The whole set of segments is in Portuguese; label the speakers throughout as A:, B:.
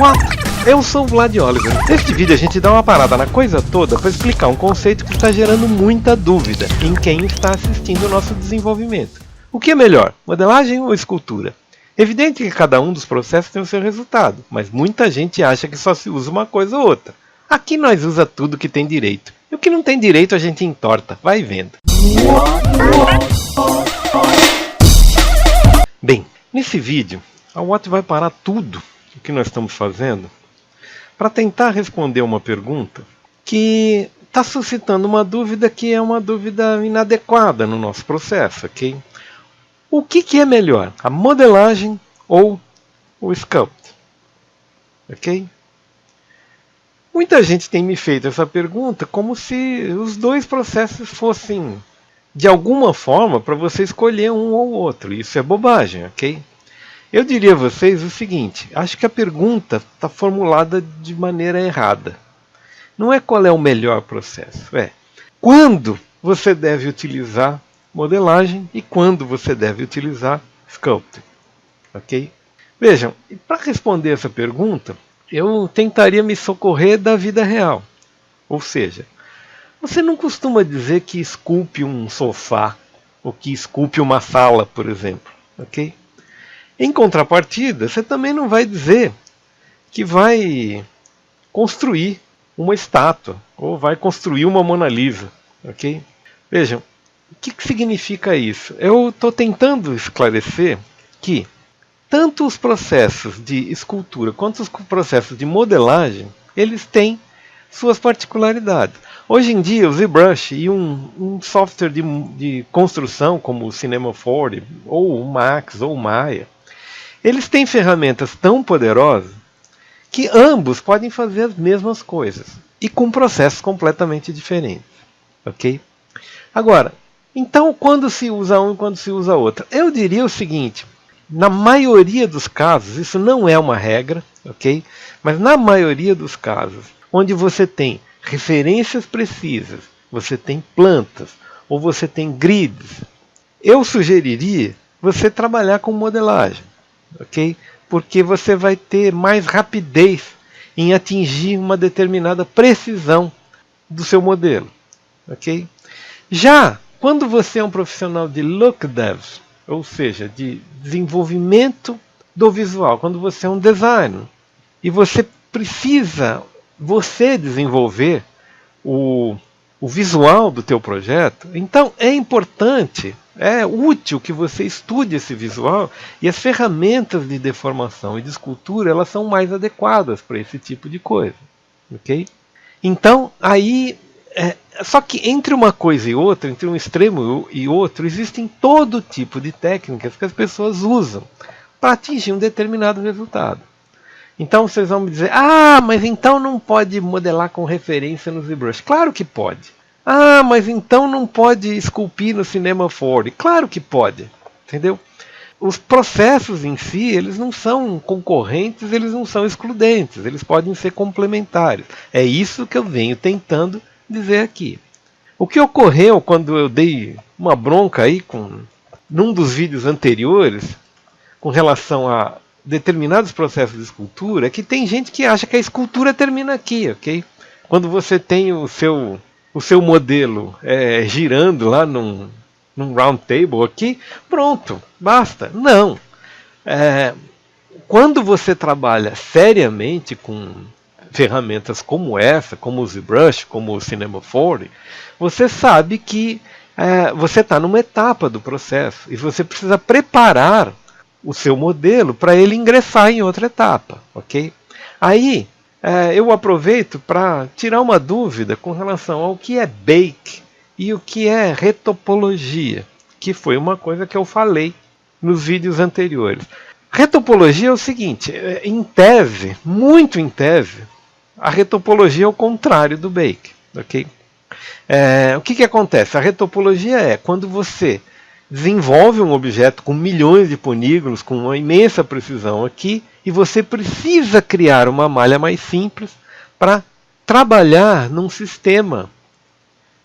A: Olá, eu sou o Vlad Oliver. Neste vídeo a gente dá uma parada na coisa toda para explicar um conceito que está gerando muita dúvida em quem está assistindo o nosso desenvolvimento. O que é melhor, modelagem ou escultura? Evidente que cada um dos processos tem o seu resultado, mas muita gente acha que só se usa uma coisa ou outra. Aqui nós usa tudo que tem direito. E o que não tem direito a gente entorta, vai vendo. Bem, nesse vídeo a Watt vai parar tudo o que nós estamos fazendo para tentar responder uma pergunta que está suscitando uma dúvida que é uma dúvida inadequada no nosso processo, ok? O que é melhor, a modelagem ou o sculpt? Ok? Muita gente tem me feito essa pergunta como se os dois processos fossem, de alguma forma, para você escolher um ou outro. Isso é bobagem, ok? Eu diria a vocês o seguinte, acho que a pergunta está formulada de maneira errada. Não é qual é o melhor processo, é quando você deve utilizar modelagem e quando você deve utilizar sculpting, ok? Vejam, para responder essa pergunta, eu tentaria me socorrer da vida real. Ou seja, você não costuma dizer que esculpe um sofá ou que esculpe uma sala, por exemplo, ok? Em contrapartida, você também não vai dizer que vai construir uma estátua ou vai construir uma Mona Lisa, ok? Vejam, o que significa isso? Eu estou tentando esclarecer que tanto os processos de escultura quanto os processos de modelagem, eles têm suas particularidades. Hoje em dia, o ZBrush e um software de construção como o Cinema 4D, ou o Max, ou o Maya, eles têm ferramentas tão poderosas que ambos podem fazer as mesmas coisas e com processos completamente diferentes, ok? Agora, então quando se usa um e quando se usa outro? Eu diria o seguinte, na maioria dos casos, isso não é uma regra, ok? Mas na maioria dos casos, onde você tem referências precisas, você tem plantas ou você tem grids, eu sugeriria você trabalhar com modelagem, ok? Porque você vai ter mais rapidez em atingir uma determinada precisão do seu modelo, ok? Já quando você é um profissional de look dev, ou seja, de desenvolvimento do visual, quando você é um designer e você precisa desenvolver o visual do teu projeto, então é importante, é útil que você estude esse visual e as ferramentas de deformação e de escultura elas são mais adequadas para esse tipo de coisa, ok? Então aí só que entre uma coisa e outra, entre um extremo e outro, existem todo tipo de técnicas que as pessoas usam para atingir um determinado resultado. Então vocês vão me dizer, mas então não pode modelar com referência no ZBrush. Claro que pode. Mas então não pode esculpir no Cinema 4D. Claro que pode. Entendeu? Os processos em si, eles não são concorrentes, eles não são excludentes, eles podem ser complementares. É isso que eu venho tentando dizer aqui. O que ocorreu quando eu dei uma bronca aí num dos vídeos anteriores com relação a determinados processos de escultura é que tem gente que acha que a escultura termina aqui, ok? Quando você tem o seu modelo girando lá num round table aqui, pronto, basta. Não. Quando você trabalha seriamente com ferramentas como essa, como o ZBrush, como o Cinema 4D, você sabe que você está numa etapa do processo e você precisa preparar o seu modelo para ele ingressar em outra etapa, ok? Aí eu aproveito para tirar uma dúvida com relação ao que é bake e o que é retopologia, que foi uma coisa que eu falei nos vídeos anteriores. Retopologia é o seguinte, em tese, muito em tese, a retopologia é o contrário do bake, ok? O que acontece? A retopologia é quando você desenvolve um objeto com milhões de polígonos, com uma imensa precisão aqui, e você precisa criar uma malha mais simples para trabalhar num sistema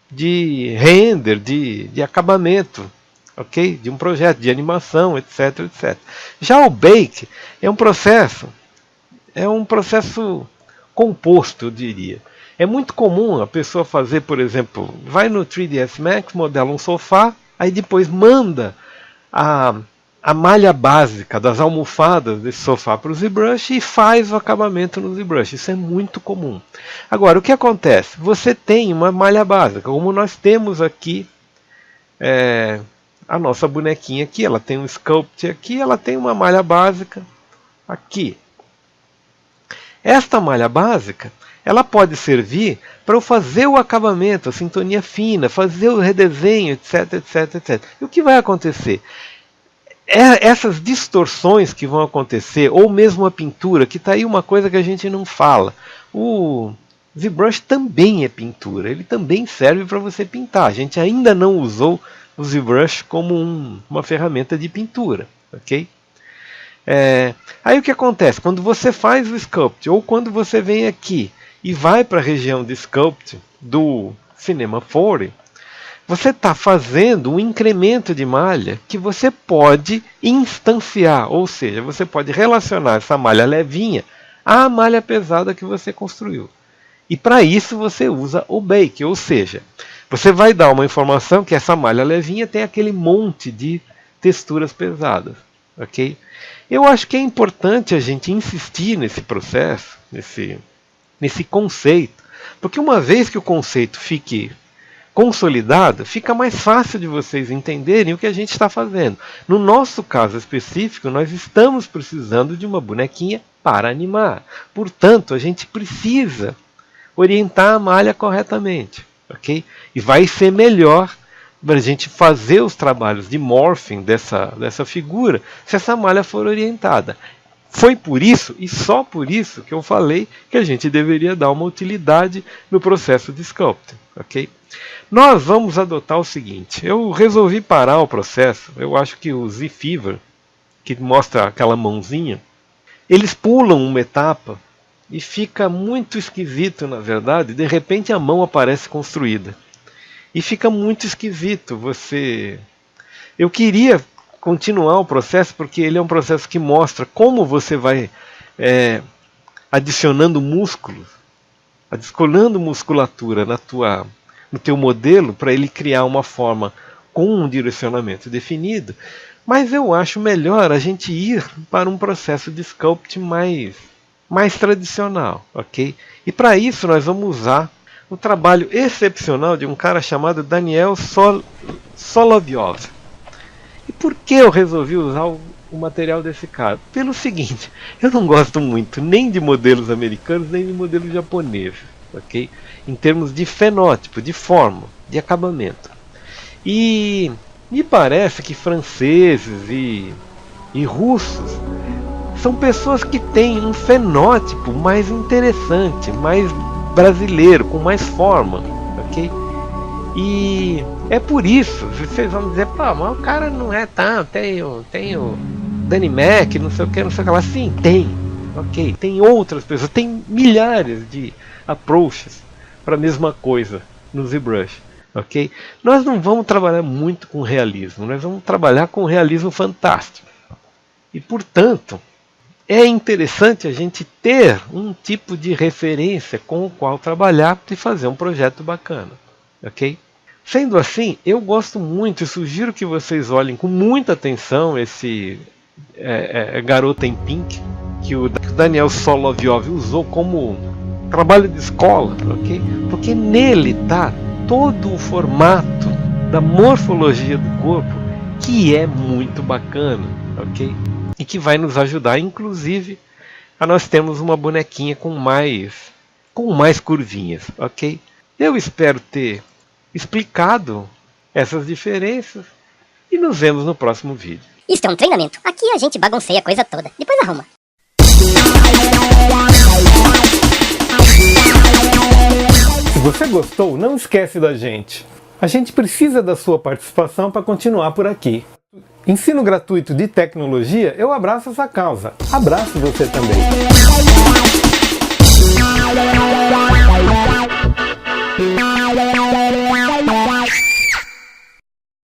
A: de render, de acabamento, ok? De um projeto de animação, etc, etc. Já o bake é um processo é um processo composto, eu diria. É muito comum a pessoa fazer, por exemplo, vai no 3ds Max, modela um sofá, aí depois manda a malha básica das almofadas desse sofá para o ZBrush e faz o acabamento no ZBrush. Isso é muito comum. Agora, o que acontece? Você tem uma malha básica, como nós temos aqui a nossa bonequinha aqui, ela tem um sculpt aqui, ela tem uma malha básica aqui. Esta malha básica, ela pode servir para eu fazer o acabamento, a sintonia fina, fazer o redesenho, etc, etc, etc. E o que vai acontecer? Essas distorções que vão acontecer, ou mesmo a pintura, que está aí uma coisa que a gente não fala. O ZBrush também é pintura, ele também serve para você pintar. A gente ainda não usou o ZBrush como uma ferramenta de pintura, ok? Aí o que acontece? Quando você faz o Sculpt, ou quando você vem aqui e vai para a região de Sculpt do Cinema 4, você está fazendo um incremento de malha que você pode instanciar, ou seja, você pode relacionar essa malha levinha à malha pesada que você construiu. E para isso você usa o Bake, ou seja, você vai dar uma informação que essa malha levinha tem aquele monte de texturas pesadas, ok? Eu acho que é importante a gente insistir nesse processo, nesse conceito, porque uma vez que o conceito fique consolidado, fica mais fácil de vocês entenderem o que a gente está fazendo. No nosso caso específico, nós estamos precisando de uma bonequinha para animar. Portanto, a gente precisa orientar a malha corretamente, ok? E vai ser melhor para a gente fazer os trabalhos de morphing dessa figura se essa malha for orientada. Foi por isso, e só por isso, que eu falei que a gente deveria dar uma utilidade no processo de sculpting, ok? Nós vamos adotar o seguinte, eu resolvi parar o processo, eu acho que o ZFever, que mostra aquela mãozinha, eles pulam uma etapa e fica muito esquisito, na verdade, de repente a mão aparece construída. E fica muito esquisito Eu queria continuar o processo, porque ele é um processo que mostra como você vai adicionando músculos, adicionando musculatura no teu modelo para ele criar uma forma com um direcionamento definido. Mas eu acho melhor a gente ir para um processo de sculpt mais tradicional, ok? E para isso nós vamos usar o trabalho excepcional de um cara chamado Daniel Solovyov. E por que eu resolvi usar o material desse cara? Pelo seguinte, eu não gosto muito nem de modelos americanos, nem de modelos japoneses, ok? Em termos de fenótipo, de forma, de acabamento. E me parece que franceses e russos são pessoas que têm um fenótipo mais interessante, mais brasileiro, com mais forma, ok? E é por isso, vocês vão dizer, pô, mas o cara não é tá, tem o Danny Mac, não sei o que lá. Sim, tem, ok, tem outras pessoas, tem milhares de approaches para a mesma coisa no ZBrush, ok? Nós não vamos trabalhar muito com realismo, nós vamos trabalhar com realismo fantástico. E portanto, é interessante a gente ter um tipo de referência com o qual trabalhar e fazer um projeto bacana, ok? Sendo assim, eu gosto muito e sugiro que vocês olhem com muita atenção esse Garota em Pink, que o Daniel Solovyov usou como trabalho de escola, ok? Porque nele está todo o formato da morfologia do corpo, que é muito bacana, ok? E que vai nos ajudar, inclusive, a nós termos uma bonequinha com mais curvinhas, ok? Eu espero ter explicado essas diferenças e nos vemos no próximo vídeo.
B: Isto é um treinamento. Aqui a gente bagunceia a coisa toda. Depois arruma.
A: Se você gostou, não esquece da gente. A gente precisa da sua participação para continuar por aqui. Ensino gratuito de tecnologia, eu abraço essa causa. Abraço você também.